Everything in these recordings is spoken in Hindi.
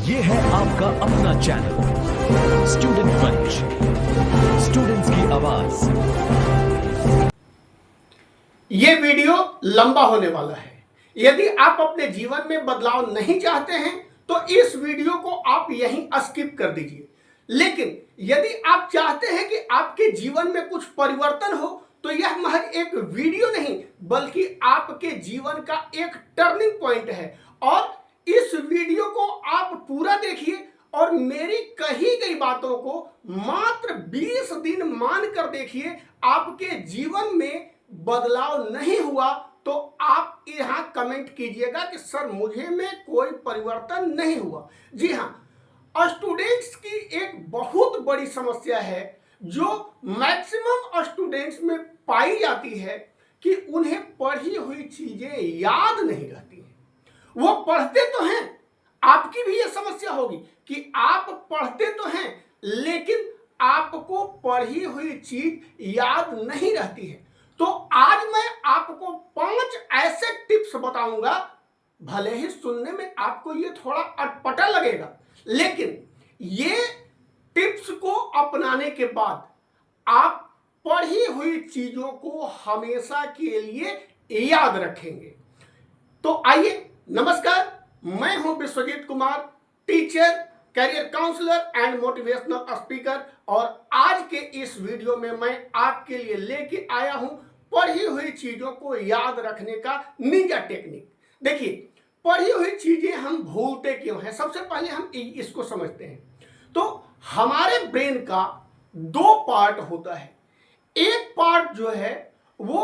ये है आपका अपना चैनल स्टूडेंट पंच, स्टूडेंट्स की आवाज। ये वीडियो लंबा होने वाला है। यदि आप अपने जीवन में बदलाव नहीं चाहते हैं तो इस वीडियो को आप यहीं स्किप कर दीजिए। लेकिन यदि आप चाहते हैं कि आपके जीवन में कुछ परिवर्तन हो तो यह महज एक वीडियो नहीं बल्कि आपके जीवन का एक टर्निंग पॉइंट है। और इस वीडियो को आप पूरा देखिए और मेरी कही गई बातों को मात्र 20 दिन मानकर देखिए। आपके जीवन में बदलाव नहीं हुआ तो आप यहां कमेंट कीजिएगा कि सर मुझे में कोई परिवर्तन नहीं हुआ। जी हां, स्टूडेंट्स की एक बहुत बड़ी समस्या है जो मैक्सिमम स्टूडेंट्स में पाई जाती है कि उन्हें पढ़ी हुई चीजें याद नहीं रहती हैं। वो पढ़ते तो हैं, आपकी भी ये समस्या होगी कि आप पढ़ते तो हैं लेकिन आपको पढ़ी हुई चीज याद नहीं रहती है। तो आज मैं आपको 5 ऐसे टिप्स बताऊंगा, भले ही सुनने में आपको ये थोड़ा अटपटा लगेगा लेकिन ये टिप्स को अपनाने के बाद आप पढ़ी हुई चीजों को हमेशा के लिए याद रखेंगे। तो आइए, नमस्कार, मैं हूं Vishwajeet Kumar, teacher, career counsellor and motivational speaker. और आज के इस वीडियो में मैं आपके लिए लेके आया हूं पढ़ी हुई चीजों को याद रखने का निंजा टेक्निक। देखिए, पढ़ी हुई चीजें हम भूलते क्यों हैं, सबसे पहले हम इसको समझते हैं। तो हमारे ब्रेन का 2 पार्ट होता है। एक पार्ट जो है वो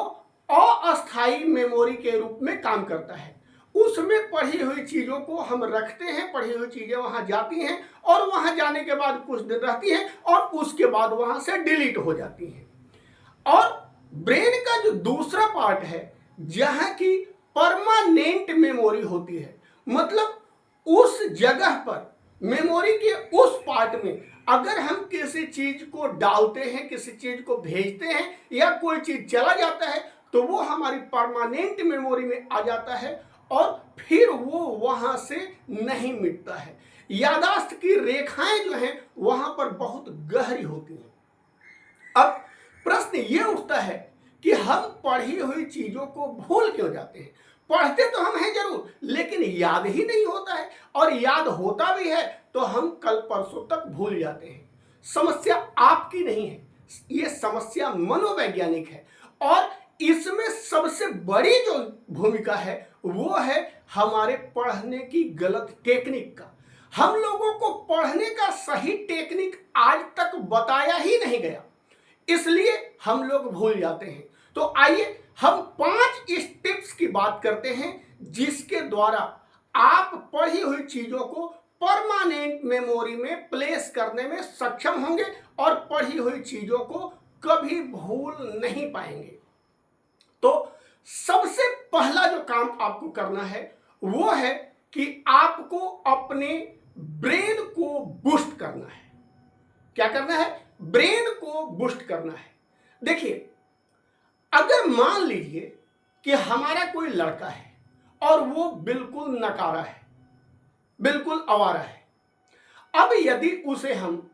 अस्थायी मेमोरी के रूप में काम करता है। उसमें पढ़ी हुई चीजों को हम रखते हैं, पढ़ी हुई चीजें वहां जाती हैं और वहां जाने के बाद कुछ दिन रहती हैं और उसके बाद वहां से डिलीट हो जाती हैं। और ब्रेन का जो दूसरा पार्ट है जहां की परमानेंट मेमोरी होती है, मतलब उस जगह पर मेमोरी के उस पार्ट में अगर हम किसी चीज को डालते हैं, किसी चीज को भेजते हैं या कोई चीज चला जाता है तो वो हमारी परमानेंट मेमोरी में आ जाता है और फिर वो वहां से नहीं मिटता है। याददाश्त की रेखाएं जो हैं वहां पर बहुत गहरी होती हैं। अब प्रश्न ये उठता है कि हम पढ़ी हुई चीजों को भूल क्यों जाते हैं। पढ़ते तो हम हैं जरूर लेकिन याद ही नहीं होता है, और याद होता भी है तो हम कल परसों तक भूल जाते हैं। समस्या आपकी नहीं है, ये समस्या मनोवैज्ञानिक है। और इसमें सबसे बड़ी जो भूमिका है वो है हमारे पढ़ने की गलत टेक्निक का। हम लोगों को पढ़ने का सही टेक्निक आज तक बताया ही नहीं गया, इसलिए हम लोग भूल जाते हैं। तो आइए हम 5 इस टिप्स की बात करते हैं जिसके द्वारा आप पढ़ी हुई चीजों को परमानेंट मेमोरी में प्लेस करने में सक्षम होंगे और पढ़ी हुई चीजों को कभी भूल नहीं पाएंगे। तो सबसे पहला जो काम आपको करना है वो है कि आपको अपने ब्रेन को बूस्ट करना है। क्या करना है? ब्रेन को बूस्ट करना है। देखिए, अगर मान लीजिए कि हमारा कोई लड़का है और वो बिल्कुल नकारा है, बिल्कुल आवारा है। अब यदि उसे हम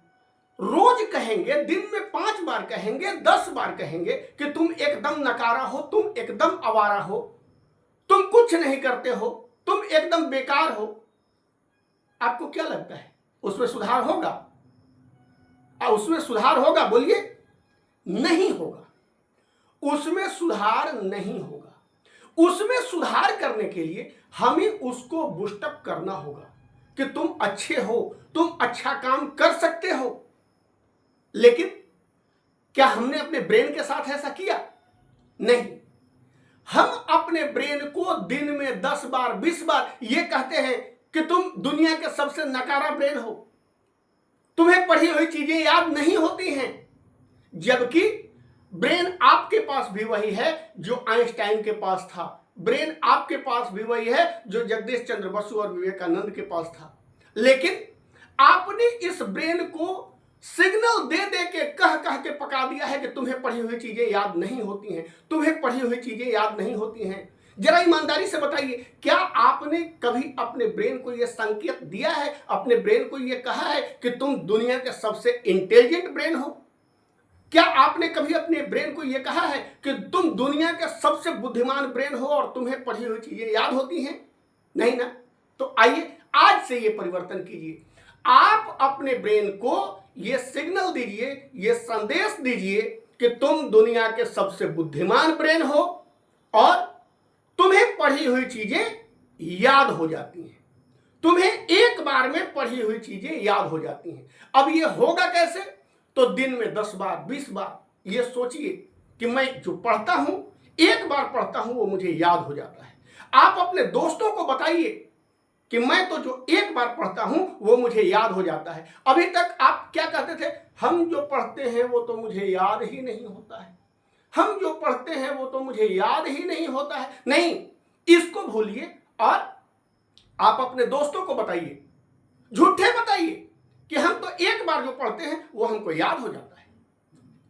रोज कहेंगे, दिन में 5 बार कहेंगे, 10 बार कहेंगे कि तुम एकदम नकारा हो, तुम एकदम आवारा हो, तुम कुछ नहीं करते हो, तुम एकदम बेकार हो, आपको क्या लगता है उसमें सुधार होगा? उसमें सुधार होगा? बोलिए। नहीं होगा, उसमें सुधार नहीं होगा। उसमें सुधार करने के लिए हमें उसको बूस्टअप करना होगा कि तुम अच्छे हो, तुम अच्छा काम कर सकते हो। लेकिन क्या हमने अपने ब्रेन के साथ ऐसा किया? नहीं। हम अपने ब्रेन को दिन में 10 बार 20 बार ये कहते हैं कि तुम दुनिया के सबसे नकारा ब्रेन हो, तुम्हें पढ़ी हुई चीजें याद नहीं होती हैं। जबकि ब्रेन आपके पास भी वही है जो आइंस्टाइन के पास था, ब्रेन आपके पास भी वही है जो जगदीश चंद्र बसु और विवेकानंद के पास था। लेकिन आपने इस ब्रेन को सिग्नल दे दे के कह कह के पका दिया है कि तुम्हें पढ़ी हुई चीजें याद नहीं होती हैं, तुम्हें पढ़ी हुई चीजें याद नहीं होती हैं। जरा ईमानदारी से बताइए, क्या आपने कभी अपने ब्रेन को यह संकेत दिया है, अपने ब्रेन को यह कहा है कि तुम दुनिया के सबसे इंटेलिजेंट ब्रेन हो? क्या आपने कभी अपने ब्रेन को यह कहा है कि तुम दुनिया के सबसे बुद्धिमान ब्रेन हो और तुम्हें पढ़ी हुई चीजें याद होती हैं? नहीं ना। तो आइए आज से यह परिवर्तन कीजिए। आप अपने ब्रेन को यह सिग्नल दीजिए, यह संदेश दीजिए कि तुम दुनिया के सबसे बुद्धिमान ब्रेन हो और तुम्हें पढ़ी हुई चीजें याद हो जाती हैं। तुम्हें एक बार में पढ़ी हुई चीजें याद हो जाती हैं। अब यह होगा कैसे? तो दिन में 10 बार 20 बार यह सोचिए कि मैं जो पढ़ता हूं, एक बार पढ़ता हूं वो मुझे याद हो जाता है। आप अपने दोस्तों को बताइए कि मैं तो जो एक बार पढ़ता हूं वो मुझे याद हो जाता है। अभी तक आप क्या कहते थे? हम जो पढ़ते हैं वो तो मुझे याद ही नहीं होता है, हम जो पढ़ते हैं वो तो मुझे याद ही नहीं होता है। नहीं, इसको भूलिए और आप अपने दोस्तों को बताइए, झूठे बताइए कि हम तो एक बार जो पढ़ते हैं वो हमको याद हो जाता है।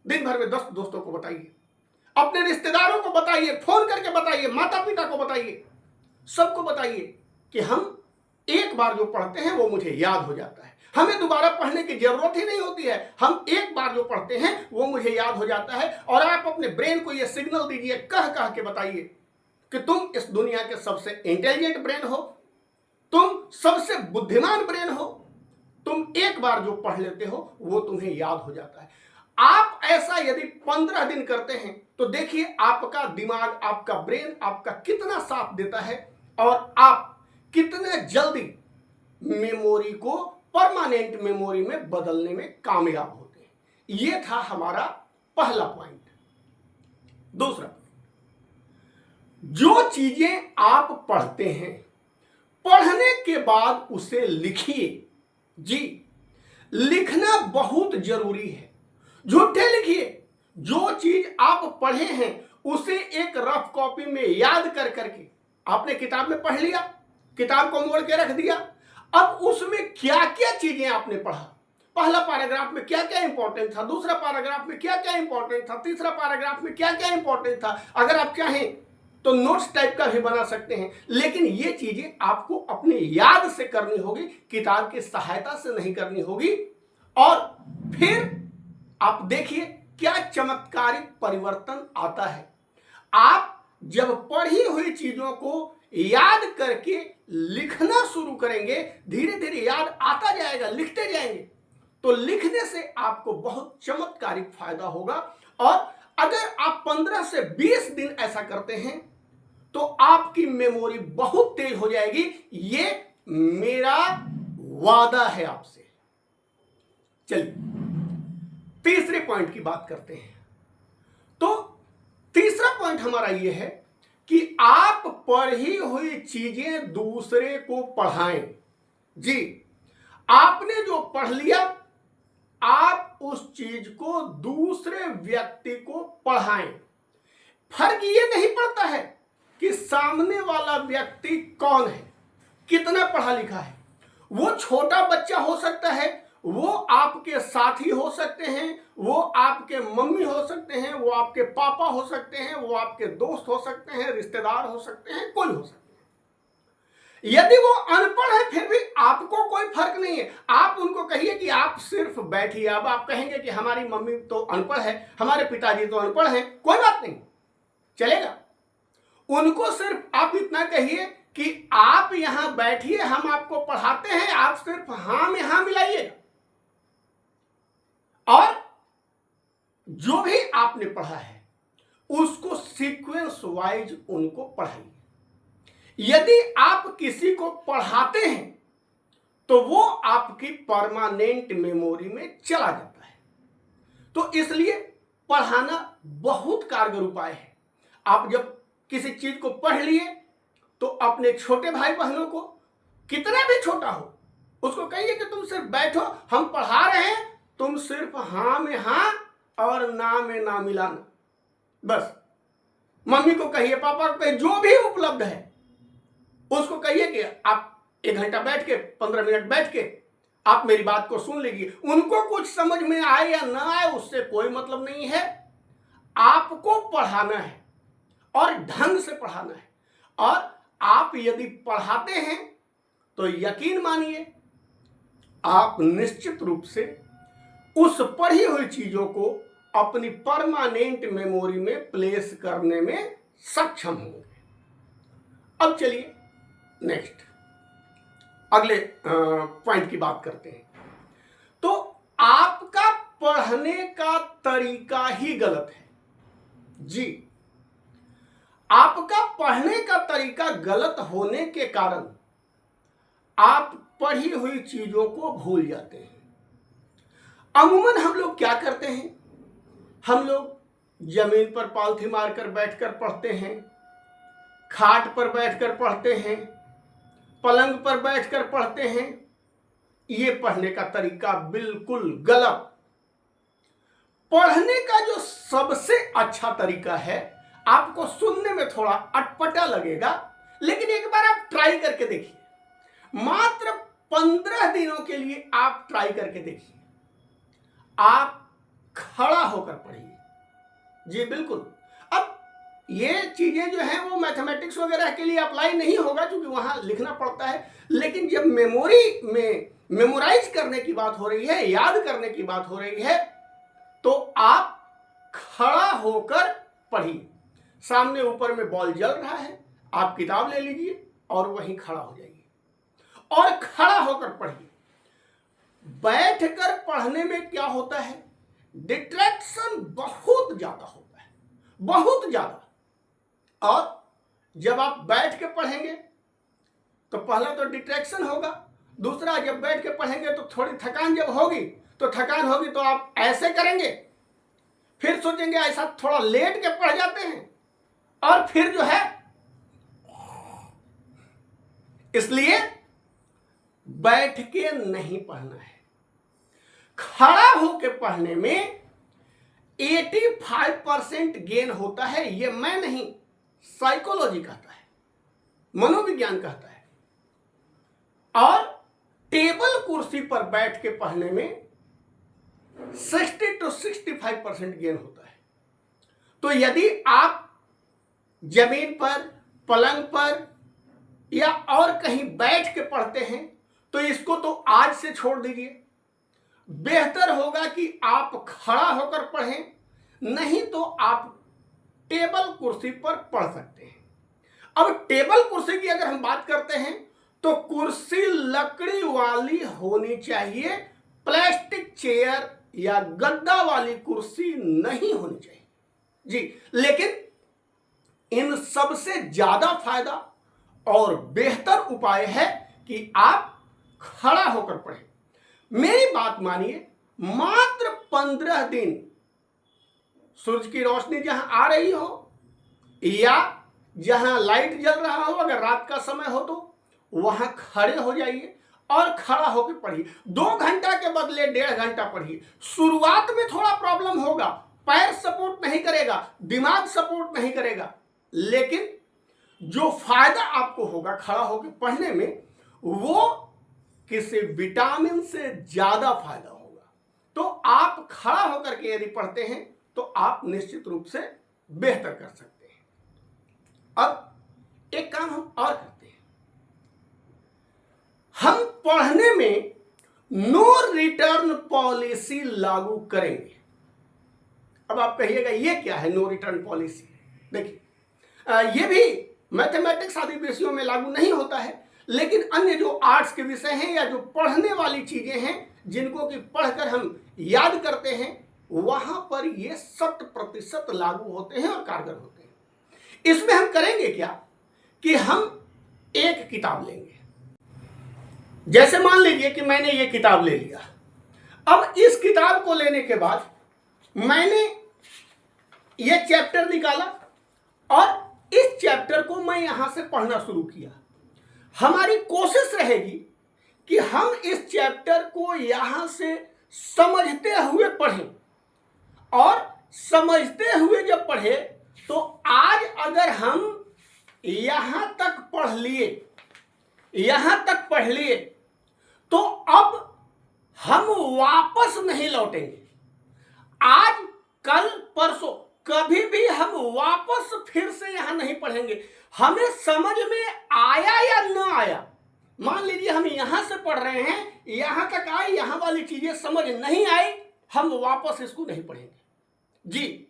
दिन भर में 10 दोस्तों को बताइए, अपने रिश्तेदारों को बताइए, फोन करके बताइए, माता पिता को बताइए, सबको बताइए कि हम एक बार जो पढ़ते हैं वो मुझे याद हो जाता है, हमें दोबारा पढ़ने की जरूरत ही नहीं होती है, हम एक बार जो पढ़ते हैं वो मुझे याद हो जाता है। और आप अपने ब्रेन को ये सिग्नल दीजिए, कह कह के बताइए कि तुम इस दुनिया के सबसे इंटेलिजेंट ब्रेन हो, तुम सबसे बुद्धिमान ब्रेन हो, तुम एक बार जो पढ़ लेते हो वो तुम्हें याद हो जाता है। आप ऐसा यदि 15 दिन करते हैं तो देखिए आपका दिमाग, आपका ब्रेन आपका कितना साथ देता है और आप कितने जल्दी मेमोरी को परमानेंट मेमोरी में बदलने में कामयाब होते हैं। यह था हमारा पहला पॉइंट। दूसरा, जो चीजें आप पढ़ते हैं, पढ़ने के बाद उसे लिखिए। जी, लिखना बहुत जरूरी है। झूठे लिखिए। जो चीज आप पढ़े हैं उसे एक रफ कॉपी में याद कर करके, आपने किताब में पढ़ लिया, किताब को मोड़ के रख दिया, अब उसमें क्या क्या चीजें आपने पढ़ा, पहला पैराग्राफ में क्या क्या इंपॉर्टेंट था, दूसरा पैराग्राफ में क्या क्या इंपॉर्टेंट था, तीसरा पैराग्राफ में क्या क्या इंपॉर्टेंट था, अगर आप चाहें तो नोट्स टाइप का भी बना सकते हैं। लेकिन ये चीजें आपको अपने याद से करनी होगी, किताब की सहायता से नहीं करनी होगी। और फिर आप देखिए क्या चमत्कारिक परिवर्तन आता है। आप जब पढ़ी हुई चीजों को याद करके लिखना शुरू करेंगे, धीरे धीरे याद आता जाएगा, लिखते जाएंगे, तो लिखने से आपको बहुत चमत्कारिक फायदा होगा। और अगर आप 15 से 20 दिन ऐसा करते हैं तो आपकी मेमोरी बहुत तेज हो जाएगी। ये मेरा वादा है आपसे। चलिए तीसरे पॉइंट की बात करते हैं। तो तीसरा पॉइंट हमारा यह है कि आप पढ़ी हुई चीजें दूसरे को पढ़ाएं। जी, आपने जो पढ़ लिया, आप उस चीज को दूसरे व्यक्ति को पढ़ाएं। फर्क ये नहीं पड़ता है कि सामने वाला व्यक्ति कौन है, कितना पढ़ा लिखा है। वो छोटा बच्चा हो सकता है, वो आपके साथी हो सकते हैं, वो आपके मम्मी हो सकते हैं, वो आपके पापा हो सकते हैं, वो आपके दोस्त हो सकते हैं, रिश्तेदार हो सकते हैं, कोई हो सकते हैं। यदि वो अनपढ़ है फिर भी आपको कोई फर्क नहीं है। आप उनको कहिए कि आप सिर्फ बैठिए। अब आप कहेंगे कि हमारी मम्मी तो अनपढ़ है, हमारे पिताजी तो अनपढ़ हैं, कोई बात नहीं, चलेगा। उनको सिर्फ आप इतना कहिए कि आप यहां बैठिए, हम आपको पढ़ाते हैं, आप सिर्फ हां में हां मिलाइएगा। और जो भी आपने पढ़ा है उसको सीक्वेंस वाइज उनको पढ़ाइए। यदि आप किसी को पढ़ाते हैं तो वो आपकी परमानेंट मेमोरी में चला जाता है। तो इसलिए पढ़ाना बहुत कारगर उपाय है। आप जब किसी चीज को पढ़ लिए तो अपने छोटे भाई बहनों को, कितना भी छोटा हो, उसको कहिए कि तुम सिर्फ बैठो, हम पढ़ा रहे हैं, तुम सिर्फ हां में हां और ना में ना मिलाना। बस मम्मी को कहिए, पापा को कहिए, जो भी उपलब्ध है उसको कहिए कि आप 1 घंटा बैठ के, 15 मिनट बैठ के आप मेरी बात को सुन लीजिए। उनको कुछ समझ में आए या ना आए उससे कोई मतलब नहीं है। आपको पढ़ाना है और ढंग से पढ़ाना है। और आप यदि पढ़ाते हैं तो यकीन मानिए आप निश्चित रूप से उस पढ़ी हुई चीजों को अपनी परमानेंट मेमोरी में प्लेस करने में सक्षम होंगे। अब चलिए नेक्स्ट अगले पॉइंट की बात करते हैं। तो आपका पढ़ने का तरीका ही गलत है। जी, आपका पढ़ने का तरीका गलत होने के कारण आप पढ़ी हुई चीजों को भूल जाते हैं। अमूमन हम लोग क्या करते हैं, हम लोग जमीन पर पालथी मारकर बैठकर पढ़ते हैं, खाट पर बैठकर पढ़ते हैं, पलंग पर बैठकर पढ़ते हैं। ये पढ़ने का तरीका बिल्कुल गलत। पढ़ने का जो सबसे अच्छा तरीका है, आपको सुनने में थोड़ा अटपटा लगेगा, लेकिन एक बार आप ट्राई करके देखिए। मात्र 15 दिनों के लिए आप ट्राई करके देखिए। आप खड़ा होकर पढ़िए। जी बिल्कुल। अब ये चीजें जो हैं वो मैथमेटिक्स वगैरह के लिए अप्लाई नहीं होगा क्योंकि वहां लिखना पड़ता है, लेकिन जब मेमोरी में मेमोराइज करने की बात हो रही है, याद करने की बात हो रही है, तो आप खड़ा होकर पढ़िए। सामने ऊपर में बॉल जल रहा है, आप किताब ले लीजिए और वहीं खड़ा हो जाइए और खड़ा होकर पढ़िए। बैठकर पढ़ने में क्या होता है, डिस्ट्रैक्शन बहुत ज्यादा होता है, बहुत ज्यादा। और जब आप बैठ के पढ़ेंगे तो पहला तो डिस्ट्रैक्शन होगा, दूसरा जब बैठ के पढ़ेंगे तो थोड़ी थकान जब होगी तो आप ऐसे करेंगे, फिर सोचेंगे ऐसा थोड़ा लेट के पढ़ जाते हैं, और फिर जो है, इसलिए बैठ के नहीं पढ़ना है। खड़ा होकर पढ़ने में 85% गेन होता है। ये मैं नहीं, साइकोलॉजी कहता है, मनोविज्ञान कहता है। और टेबल कुर्सी पर बैठ के पढ़ने में 60 to 65% गेन होता है। तो यदि आप जमीन पर, पलंग पर या और कहीं बैठ के पढ़ते हैं तो इसको तो आज से छोड़ दीजिए। बेहतर होगा कि आप खड़ा होकर पढ़ें, नहीं तो आप टेबल कुर्सी पर पढ़ सकते हैं। अब टेबल कुर्सी की अगर हम बात करते हैं तो कुर्सी लकड़ी वाली होनी चाहिए, प्लास्टिक चेयर या गद्दा वाली कुर्सी नहीं होनी चाहिए। जी, लेकिन इन सबसे ज्यादा फायदा और बेहतर उपाय है कि आप खड़ा होकर पढ़ें। मेरी बात मानिए, मात्र 15 दिन सूरज की रोशनी जहां आ रही हो या जहां लाइट जल रहा हो, अगर रात का समय हो तो वहां खड़े हो जाइए और खड़ा होकर पढ़िए। 2 घंटा के बदले 1.5 घंटा पढ़िए। शुरुआत में थोड़ा प्रॉब्लम होगा, पैर सपोर्ट नहीं करेगा, दिमाग सपोर्ट नहीं करेगा, लेकिन जो फायदा आपको होगा खड़ा होकर पढ़ने में, वो किसी विटामिन से ज्यादा फायदा होगा। तो आप खड़ा होकर के यदि पढ़ते हैं तो आप निश्चित रूप से बेहतर कर सकते हैं। अब एक काम हम और करते हैं, हम पढ़ने में नो रिटर्न पॉलिसी लागू करेंगे। अब आप कहिएगा ये क्या है नो रिटर्न पॉलिसी? देखिए, ये भी मैथमेटिक्स आदि विषयों में लागू नहीं होता है, लेकिन अन्य जो आर्ट्स के विषय हैं या जो पढ़ने वाली चीजें हैं जिनको कि पढ़कर हम याद करते हैं, वहां पर ये 100% लागू होते हैं और कारगर होते हैं। इसमें हम करेंगे क्या कि हम एक किताब लेंगे। जैसे मान लीजिए कि मैंने ये किताब ले लिया। अब इस किताब को लेने के बाद मैंने ये चैप्टर निकाला और इस चैप्टर को मैं यहां से पढ़ना शुरू किया। हमारी कोशिश रहेगी कि हम इस चैप्टर को यहां से समझते हुए पढ़ें, और समझते हुए जब पढ़े तो आज अगर हम यहां तक पढ़ लिए तो अब हम वापस नहीं लौटेंगे। आज, कल, परसों कभी भी हम वापस फिर से यहां नहीं पढ़ेंगे। हमें समझ में आया या न आया, मान लीजिए हम यहां से पढ़ रहे हैं, यहां तक आए, यहां वाली चीजें समझ नहीं आई, हम वापस इसको नहीं पढ़ेंगे जी,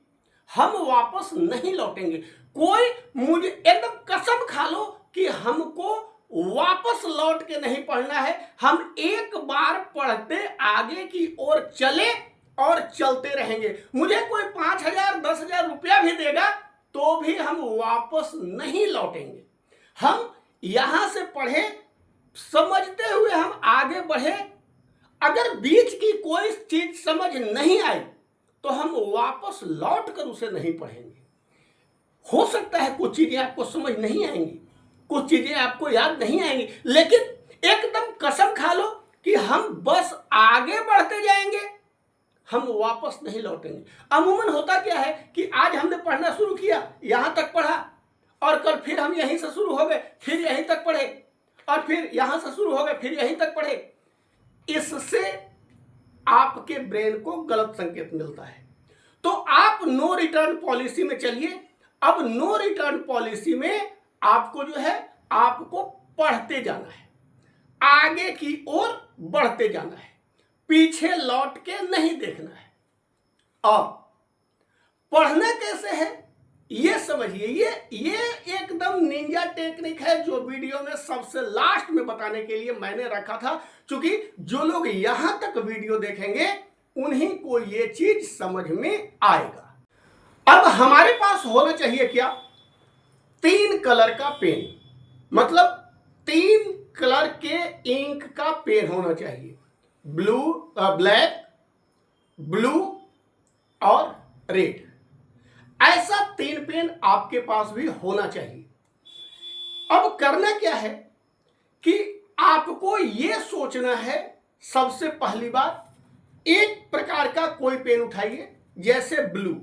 हम वापस नहीं लौटेंगे। कोई मुझे एकदम कसम खा लो कि हमको वापस लौट के नहीं पढ़ना है। हम एक बार पढ़ते आगे की ओर चले और चलते रहेंगे। मुझे कोई 5,000 10,000 रुपया भी देगा तो भी हम वापस नहीं लौटेंगे। हम यहां से पढ़े, समझते हुए हम आगे बढ़े। अगर बीच की कोई चीज समझ नहीं आई तो हम वापस लौट कर उसे नहीं पढ़ेंगे। हो सकता है कुछ चीजें आपको समझ नहीं आएंगी, कुछ चीजें आपको याद नहीं आएंगी, लेकिन एकदम कसम खा लो कि हम बस आगे बढ़ते जाएंगे, हम वापस नहीं लौटेंगे। अमूमन होता क्या है कि आज हमने पढ़ना शुरू किया, यहां तक पढ़ा, और कल फिर हम यहीं से शुरू हो गए, फिर यहीं तक पढ़े, और फिर यहां से शुरू हो गए, फिर यहीं तक पढ़े। इससे आपके ब्रेन को गलत संकेत मिलता है। तो आप नो रिटर्न पॉलिसी में चलिए। अब नो रिटर्न पॉलिसी में आपको जो है, आपको पढ़ते जाना है, आगे की ओर बढ़ते जाना है, पीछे लौट के नहीं देखना है। और पढ़ना कैसे है ये समझिए। ये एकदम निंजा टेक्निक है जो वीडियो में सबसे लास्ट में बताने के लिए मैंने रखा था, क्योंकि जो लोग यहां तक वीडियो देखेंगे उन्हीं को ये चीज समझ में आएगा। अब हमारे पास होना चाहिए क्या, 3 कलर का पेन, मतलब 3 कलर के इंक का पेन होना चाहिए। ब्लैक, ब्लू और रेड। ऐसा 3 पेन आपके पास भी होना चाहिए। अब करना क्या है कि आपको यह सोचना है, सबसे पहली बात, एक प्रकार का कोई पेन उठाइए, जैसे ब्लू।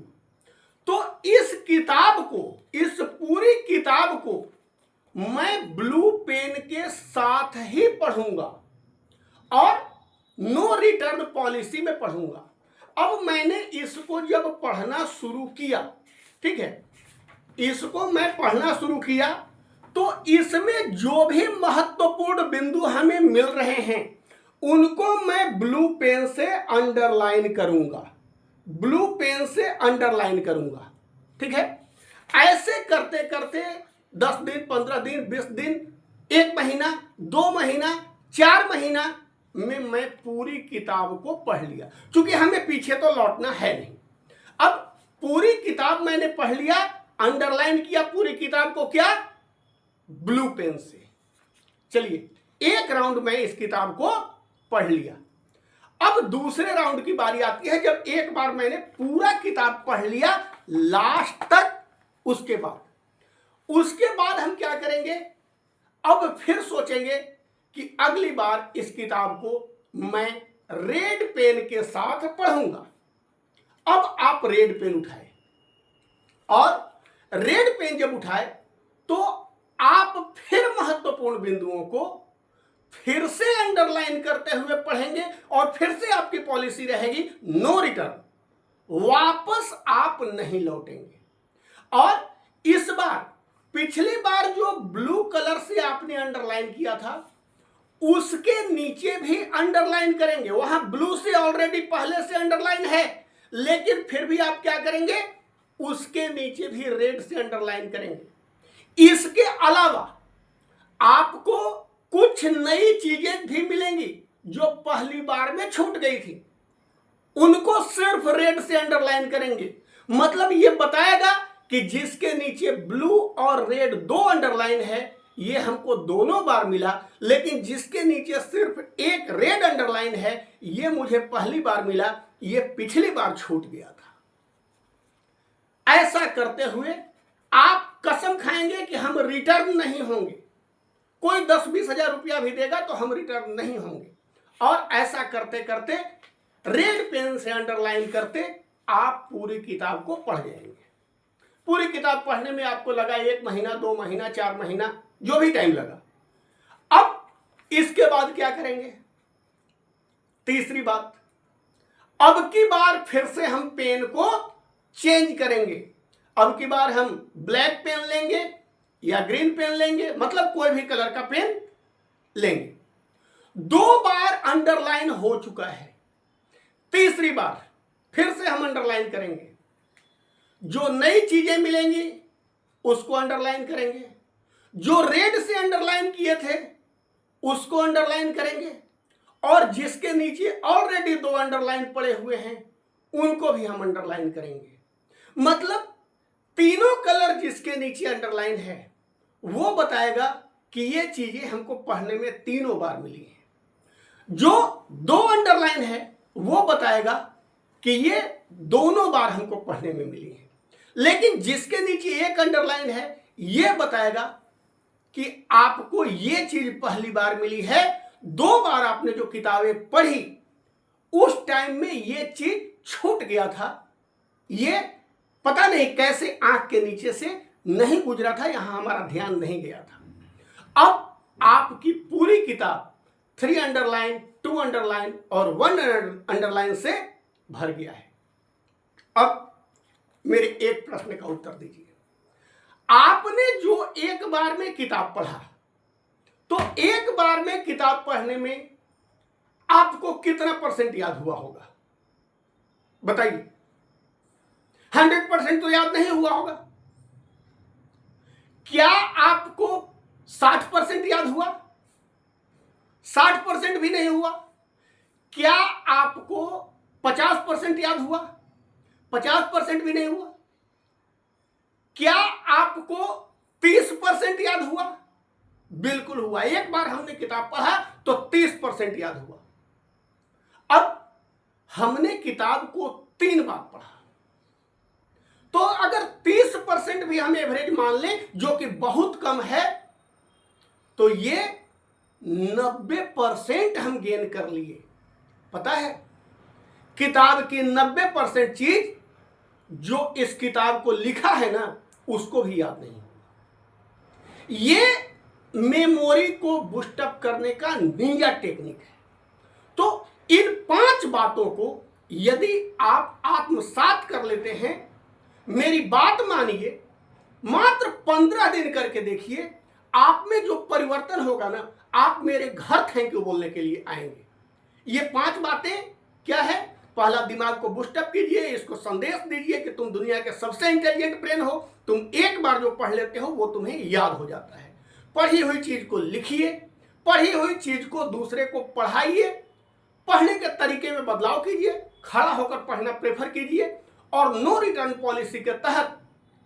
तो इस किताब को, इस पूरी किताब को मैं ब्लू पेन के साथ ही पढ़ूंगा और नो रिटर्न पॉलिसी में पढ़ूंगा। अब मैंने इसको जब पढ़ना शुरू किया, ठीक है, इसको मैं पढ़ना शुरू किया, तो इसमें जो भी महत्वपूर्ण बिंदु हमें मिल रहे हैं उनको मैं ब्लू पेन से अंडरलाइन करूंगा, ब्लू पेन से अंडरलाइन करूंगा, ठीक है। ऐसे करते करते 10 दिन, 15 दिन, 20 दिन, 1 महीना, 2 महीना, 4 महीना में मैं पूरी किताब को पढ़ लिया, क्योंकि हमें पीछे तो लौटना है नहीं। अब पूरी किताब मैंने पढ़ लिया, अंडरलाइन किया पूरी किताब को, क्या, ब्लू पेन से। चलिए, एक राउंड में इस किताब को पढ़ लिया। अब दूसरे राउंड की बारी आती है, जब एक बार मैंने पूरा किताब पढ़ लिया लास्ट तक, उसके बाद हम क्या करेंगे, अब फिर सोचेंगे कि अगली बार इस किताब को मैं रेड पेन के साथ पढ़ूंगा। अब आप रेड पेन उठाए, और रेड पेन जब उठाए तो आप फिर महत्वपूर्ण बिंदुओं को फिर से अंडरलाइन करते हुए पढ़ेंगे, और फिर से आपकी पॉलिसी रहेगी नो रिटर्न, वापस आप नहीं लौटेंगे। और इस बार, पिछली बार जो ब्लू कलर से आपने अंडरलाइन किया था उसके नीचे भी अंडरलाइन करेंगे। वहां ब्लू से ऑलरेडी पहले से अंडरलाइन है, लेकिन फिर भी आप क्या करेंगे, उसके नीचे भी रेड से अंडरलाइन करेंगे। इसके अलावा आपको कुछ नई चीजें भी मिलेंगी जो पहली बार में छूट गई थी, उनको सिर्फ रेड से अंडरलाइन करेंगे। मतलब ये बताएगा कि जिसके नीचे ब्लू और रेड 2 अंडरलाइन है, ये हमको दोनों बार मिला, लेकिन जिसके नीचे सिर्फ एक रेड अंडरलाइन है, ये मुझे पहली बार मिला, ये पिछली बार छूट गया था। ऐसा करते हुए आप कसम खाएंगे कि हम रिटर्न नहीं होंगे। कोई 10-20 हजार रुपया भी देगा तो हम रिटर्न नहीं होंगे। और ऐसा करते करते, रेड पेन से अंडरलाइन करते, आप पूरी किताब को पढ़ जाएंगे। पूरी किताब पढ़ने में आपको लगा 1 महीना, 2 महीना, 4 महीना, जो भी टाइम लगा। अब इसके बाद क्या करेंगे, तीसरी बात, अब की बार फिर से हम पेन को चेंज करेंगे। अब की बार हम ब्लैक पेन लेंगे या ग्रीन पेन लेंगे, मतलब कोई भी कलर का पेन लेंगे। 2 बार अंडरलाइन हो चुका है, तीसरी बार फिर से हम अंडरलाइन करेंगे। जो नई चीजें मिलेंगी उसको अंडरलाइन करेंगे, जो रेड से अंडरलाइन किए थे उसको अंडरलाइन करेंगे, और जिसके नीचे ऑलरेडी 2 अंडरलाइन पड़े हुए हैं उनको भी हम अंडरलाइन करेंगे। मतलब तीनों कलर जिसके नीचे अंडरलाइन है वो बताएगा कि ये चीजें हमको पढ़ने में तीनों बार मिली हैं। जो 2 अंडरलाइन है वो बताएगा कि ये दोनों बार हमको पढ़ने में मिली है। लेकिन जिसके नीचे 1 अंडरलाइन है ये बताएगा कि आपको ये चीज पहली बार मिली है, 2 बार आपने जो किताबें पढ़ी उस टाइम में ये चीज छूट गया था, ये पता नहीं कैसे आंख के नीचे से नहीं गुजरा था, यहां हमारा ध्यान नहीं गया था। अब आपकी पूरी किताब 3 अंडरलाइन, 2 अंडरलाइन और 1 अंडरलाइन से भर गया है। अब मेरे एक प्रश्न का उत्तर दीजिए। आपने जो एक बार में किताब पढ़ा, तो एक बार में किताब पढ़ने में आपको कितना % याद हुआ होगा? बताइए। 100% तो याद नहीं हुआ होगा। क्या आपको 60% याद हुआ? 60% भी नहीं हुआ। क्या आपको 50% याद हुआ? 50% भी नहीं हुआ। क्या आपको 30% याद हुआ? बिल्कुल हुआ। एक बार हमने किताब पढ़ा तो 30% याद हुआ। अब हमने किताब को 3 बार पढ़ा, तो अगर 30% भी हम एवरेज मान लें, जो कि बहुत कम है, तो ये 90% हम गेन कर लिए। पता है, किताब की 90% चीज जो इस किताब को लिखा है ना, उसको भी याद नहीं होगा। ये मेमोरी को बूस्टअप करने का निंजा टेक्निक है। तो इन 5 बातों को यदि आप आत्मसात कर लेते हैं, मेरी बात मानिए, मात्र 15 दिन करके देखिए, आप में जो परिवर्तन होगा ना, आप मेरे घर थैंक यू बोलने के लिए आएंगे। ये 5 बातें क्या है? पहला, दिमाग को बूस्टअप कीजिए, इसको संदेश दीजिए कि तुम दुनिया के सबसे इंटेलिजेंट ब्रेन हो। तुम एक बार जो पढ़ लेते हो वो तुम्हें याद हो जाता है। पढ़ी हुई चीज को लिखिए, पढ़ी हुई चीज को दूसरे को पढ़ाइए, पढ़ने के तरीके में बदलाव कीजिए, खड़ा होकर पढ़ना प्रेफर कीजिए, और नो रिटर्न पॉलिसी के तहत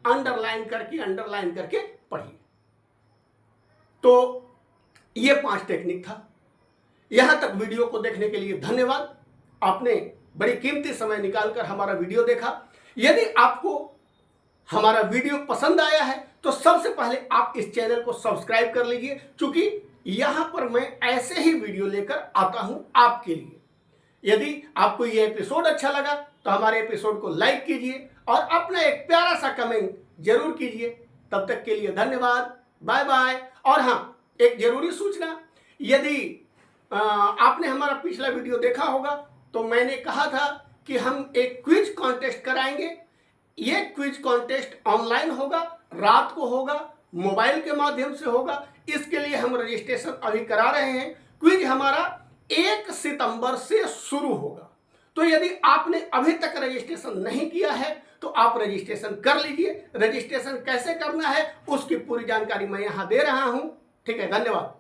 अंडरलाइन करके पढ़िए। तो ये 5 टेक्निक था। यहां तक वीडियो को देखने के लिए धन्यवाद। आपने बड़ी कीमती समय निकालकर हमारा वीडियो देखा। यदि आपको हमारा वीडियो पसंद आया है तो सबसे पहले आप इस चैनल को सब्सक्राइब कर लीजिए, क्योंकि यहां पर मैं ऐसे ही वीडियो लेकर आता हूं आपके लिए। यदि आपको यह एपिसोड अच्छा लगा तो हमारे एपिसोड को लाइक कीजिए और अपना एक प्यारा सा कमेंट जरूर कीजिए। तब तक के लिए धन्यवाद, बाय बाय। और हाँ, एक जरूरी सूचना, यदि आपने हमारा पिछला वीडियो देखा होगा तो मैंने कहा था कि हम एक क्विज कॉन्टेस्ट कराएंगे। ये क्विज कॉन्टेस्ट ऑनलाइन होगा, रात को होगा, मोबाइल के माध्यम से होगा। इसके लिए हम रजिस्ट्रेशन अभी करा रहे हैं। क्विज हमारा 1 सितंबर से शुरू होगा। तो यदि आपने अभी तक रजिस्ट्रेशन नहीं किया है तो आप रजिस्ट्रेशन कर लीजिए। रजिस्ट्रेशन कैसे करना है उसकी पूरी जानकारी मैं यहां दे रहा हूं। ठीक है, धन्यवाद।